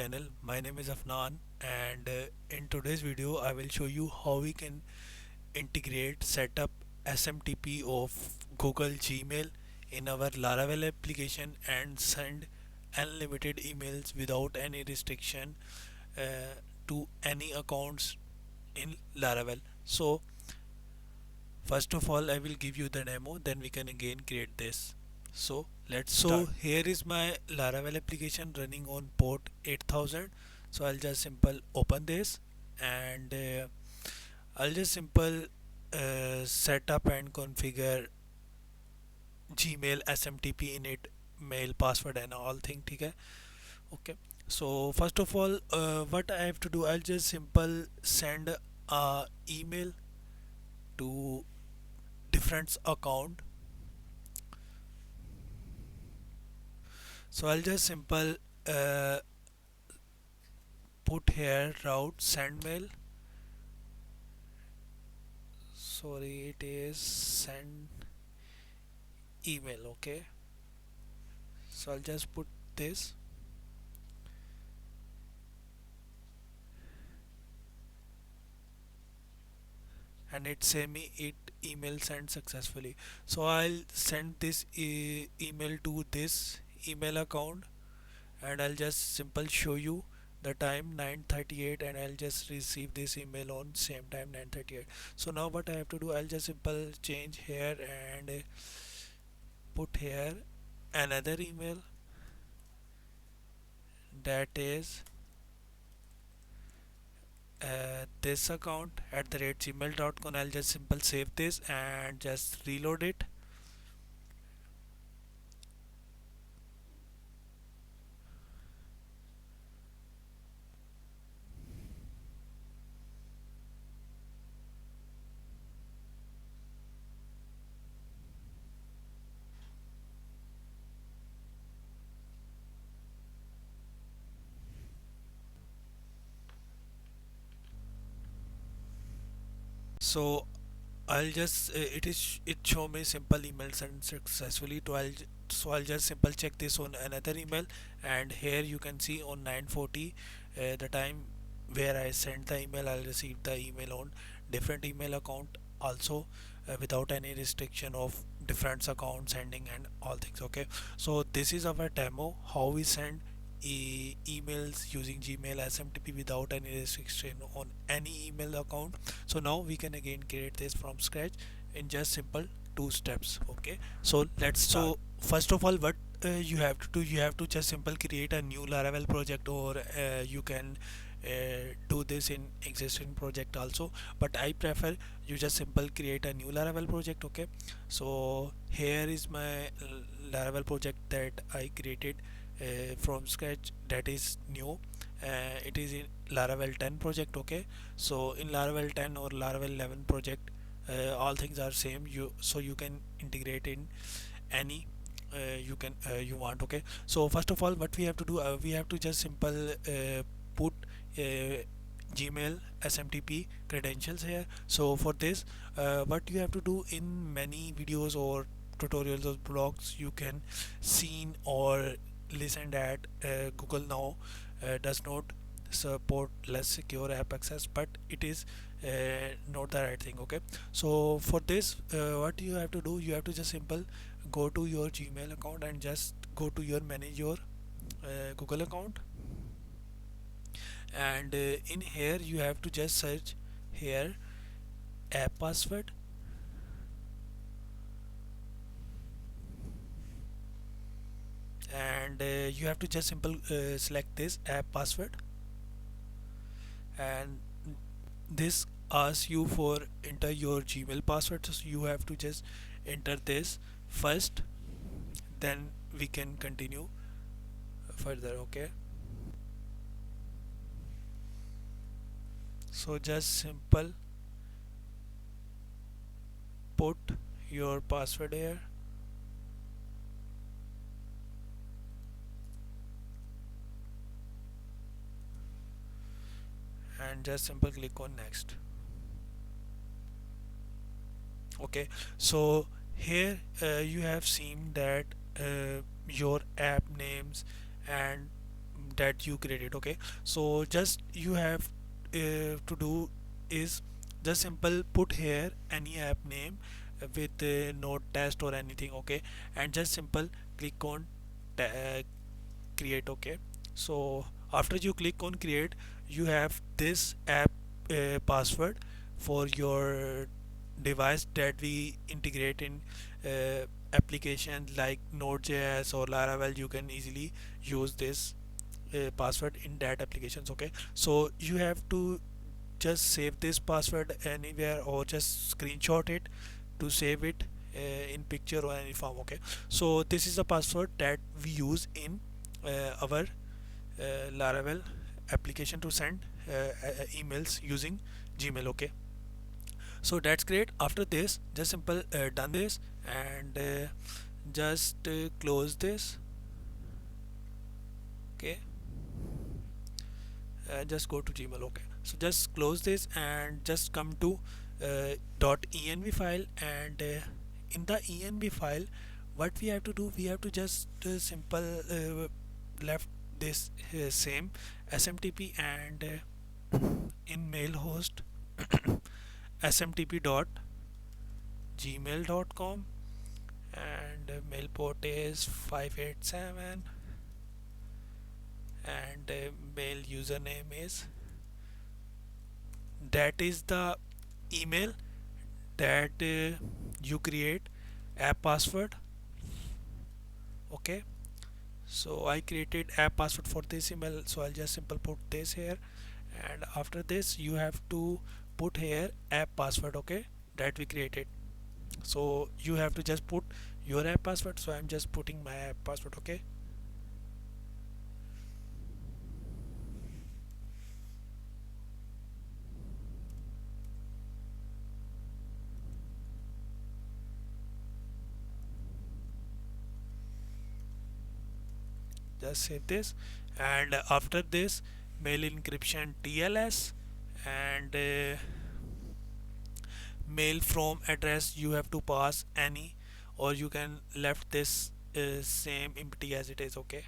channel. My name is Afnan, and in today's video I will show you how we can integrate setup SMTP of Google Gmail in our Laravel application and send unlimited emails without any restriction to any accounts in Laravel. So first of all I will give you the demo, then we can again create this. So let's start. So here is my Laravel application running on port 8000. So I'll just simple open this, and I'll just simple set up and configure Gmail SMTP init mail password and all thing. ठीक है? Okay. So first of all, what I have to do, I'll just simple send a email to different account. So I'll just simple uh, put here route send mail. Sorry, it is send email. Okay, so I'll just put this, and it say me it email sent successfully. So I'll send this email to this email account, and I'll just simple show you the time 9:38, and I'll just receive this email on same time 9:38. So now what I have to do, I'll just simple change here and put here another email, that is this account at the rate gmail.com. I'll just simple save this and just reload it. So I'll just it show me simple email sent successfully to so I'll just simple check this on another email, and here you can see on 9:40 the time where I sent the email. I'll receive the email on different email account also, without any restriction of different account sending and all things. Okay, so this is our demo how we send emails using Gmail SMTP without any restriction on any email account. So now we can again create this from scratch in just simple two steps. Okay, so let's start. So first of all, what you have to do, you have to just simple create a new Laravel project, or you can do this in existing project also, but I prefer you just simple create a new Laravel project. Okay, so here is my Laravel project that I created from scratch, that is new. It is in Laravel 10 project. Okay, so in Laravel 10 or Laravel 11 project, all things are same, you can integrate in any you want. Okay, so first of all what we have to do, we have to just simple put Gmail SMTP credentials here. So for this, what you have to do, in many videos or tutorials or blogs you can seen or listen that Google now does not support less secure app access, but it is not the right thing. Okay, so for this, what you have to do, you have to just simple go to your Gmail account and just go to your manage your Google account, and in here you have to just search here app password, and you have to just simple select this app password, and this asks you for enter your Gmail password. So you have to just enter this first, then we can continue further. Okay, so just simple put your password here, and just simple click on next. Okay, so here you have seen that your app names and that you created. Okay, so just you have to do is just simple put here any app name with node test or anything. Okay, and just simple click on create. Okay, so after you click on create, you have this app password for your device that we integrate in applications like Node.js or Laravel. You can easily use this password in that applications. Okay, so you have to just save this password anywhere or just screenshot it to save it in picture or any form. Okay, so this is the password that we use in our Laravel application to send emails using Gmail. Okay, so that's great. After this, just simple done this, and just close this. Okay, just go to Gmail. Okay, so just close this and just come to .env file, and in the env file what we have to do, we have to just simple left this same smtp, and in mail host smtp dot gmail.com, and mail port is 587, and mail username is, that is the email that you create app password. Okay, so I created app password for this email, so I'll just simple put this here, and after this you have to put here app password. Okay, that we created, so you have to just put your app password, so I'm just putting my app password. Okay, just save this, and after this mail encryption TLS, and mail from address you have to pass any, or you can left this same empty as it is. Okay,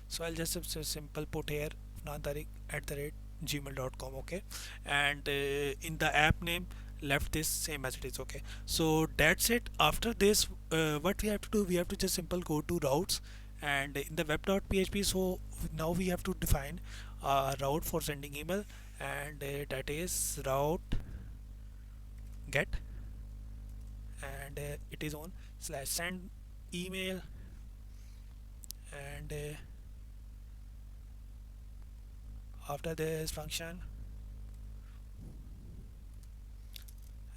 so I'll just simple put here @gmail.com. Okay, and in the app name left this same as it is. Okay, so that's it. After this what we have to do, we have to just simple go to routes, and in the web.php, so now we have to define a route for sending email, and that is route get, and it is on slash send email, and after this function,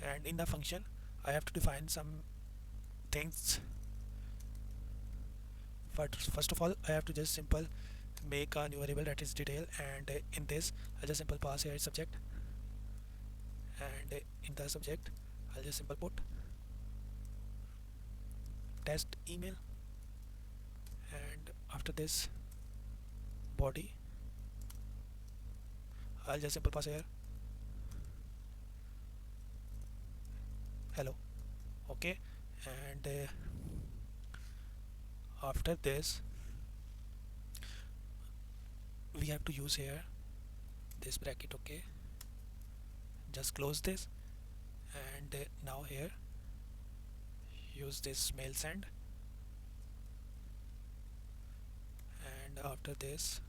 and in the function I have to define some things. First of all, I have to just simple make a new variable that is detail, and in this I'll just simple pass here subject, and in the subject I'll just simple put test email, and after this body I'll just simple pass here hello. Okay, and after this we have to use here this bracket. Okay, just close this, and now here use this mail send, and after this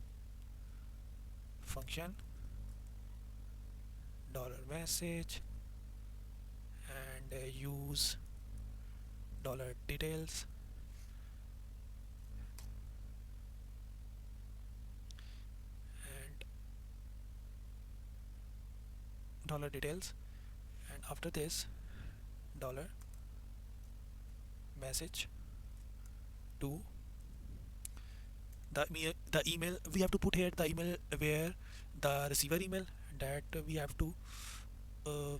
function dollar message, and use dollar details, and dollar details, and after this dollar message to the email. We have to put here the email where the receiver email that we have to uh,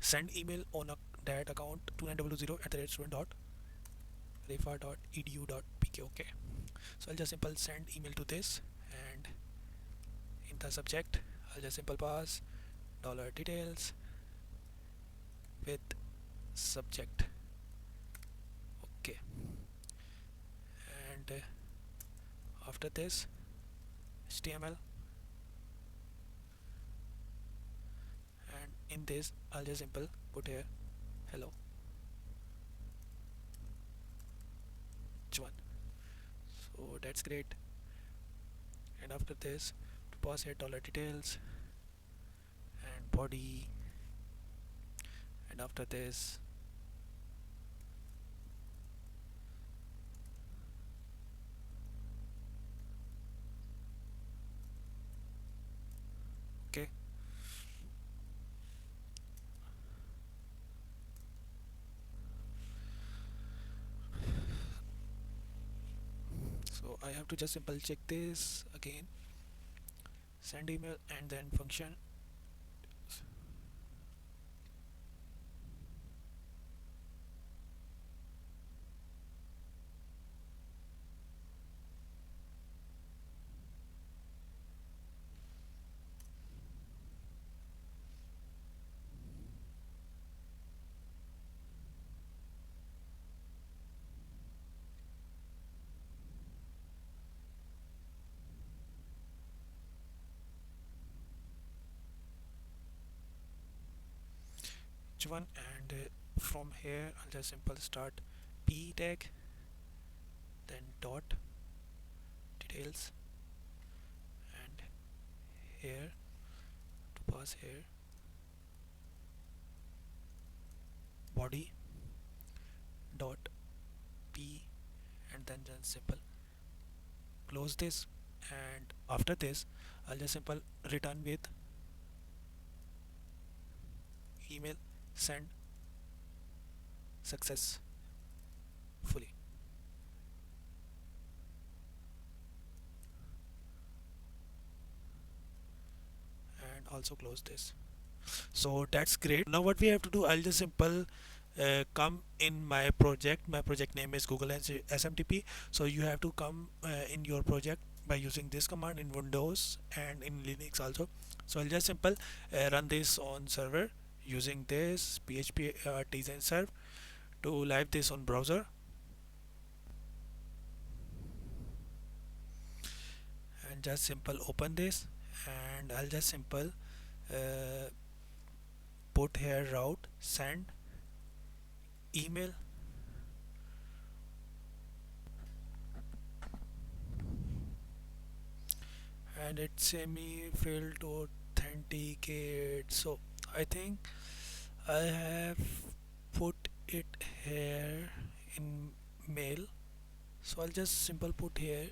send email on that account 2900 at the rate student dot dot edu dot pk. Okay, so I'll just simple send email to this, and in the subject I'll just simple pass dollar details with subject. Okay, and after this HTML, and in this I'll just simple put here hello h1. So that's great. And after this, to pass here dollar details and body, and after this okay. So I have to just simple check this again, send email and then function. H1, and from here I'll just simple start p tag, then dot details, and here to pass here body dot p, and then just simple close this. And after this I'll just simple return with email send successfully, and also close this. So that's great. Now what we have to do, I'll just simple come in my project. My project name is Google SMTP. So you have to come in your project by using this command in Windows and in Linux also. So I'll just simple run this on server using this PHP artisan serve to live this on browser, and just simple open this, and I'll just simple uh, put here route send email, and it say me failed to authenticate. So I think I have put it here in mail, so I'll just simple put here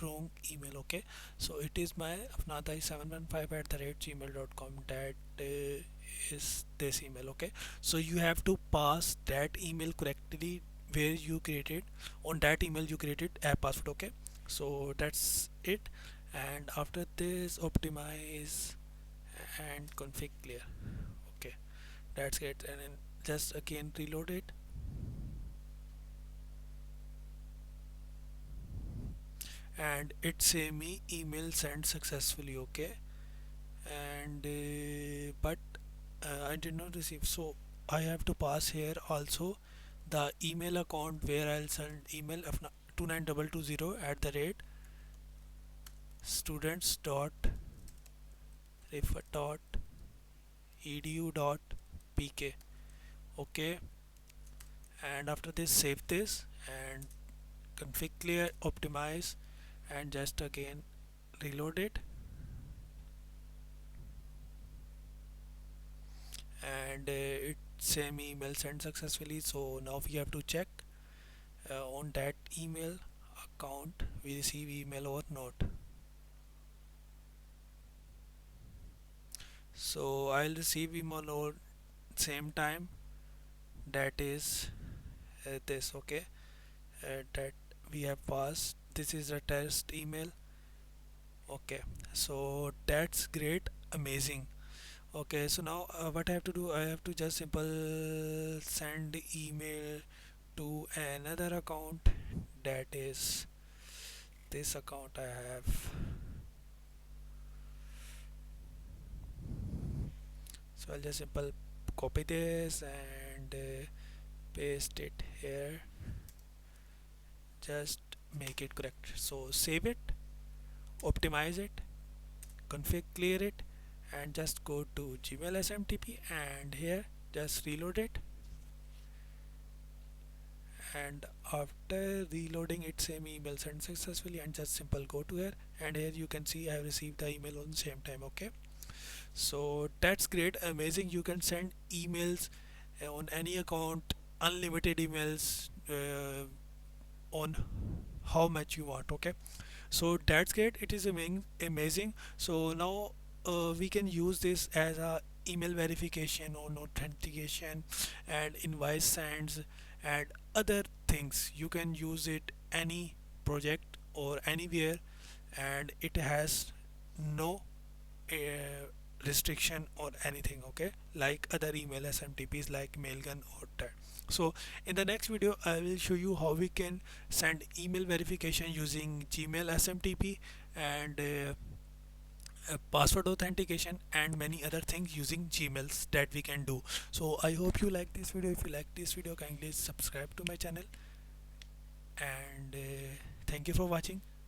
wrong email. Okay, so it is my afnadai715 at the rate gmail.com. That is this email. Okay, so you have to pass that email correctly where you created, on that email you created a password. Okay, so that's it. And after this optimize and config clear. Okay, that's it. And then just again reload it, and it say me email sent successfully. Okay, and but I did not receive, so I have to pass here also the email account where I'll send email of 29220 at the rate students dot refer dot edu dot pk. Okay, and after this save this and config clear optimize, and just again reload it, and it same email sent successfully. So now we have to check on that email account we receive email or not. So I'll receive email or same time, that is this. Okay, that we have passed, this is a test email. Okay, so that's great, amazing. Okay, so now what I have to do, I have to just simple send email to another account, that is this account I have. So I'll just simple copy this and paste it here, just make it correct. So save it, optimize it, config clear it, and just go to Gmail SMTP, and here just reload it. And after reloading it, same email sent successfully, and just simple go to here, and here you can see I have received the email on the same time. Okay, so that's great, amazing. You can send emails on any account, unlimited emails, on how much you want. Okay, so that's great, it is amazing. So now we can use this as a email verification or authentication and invoice sends and other things. You can use it any project or anywhere, and it has no restriction or anything. Okay, like other email SMTPs like Mailgun or that. So in the next video I will show you how we can send email verification using Gmail SMTP, and password authentication and many other things using Gmails that we can do. So I hope you like this video. If you like this video, kindly subscribe to my channel, and thank you for watching.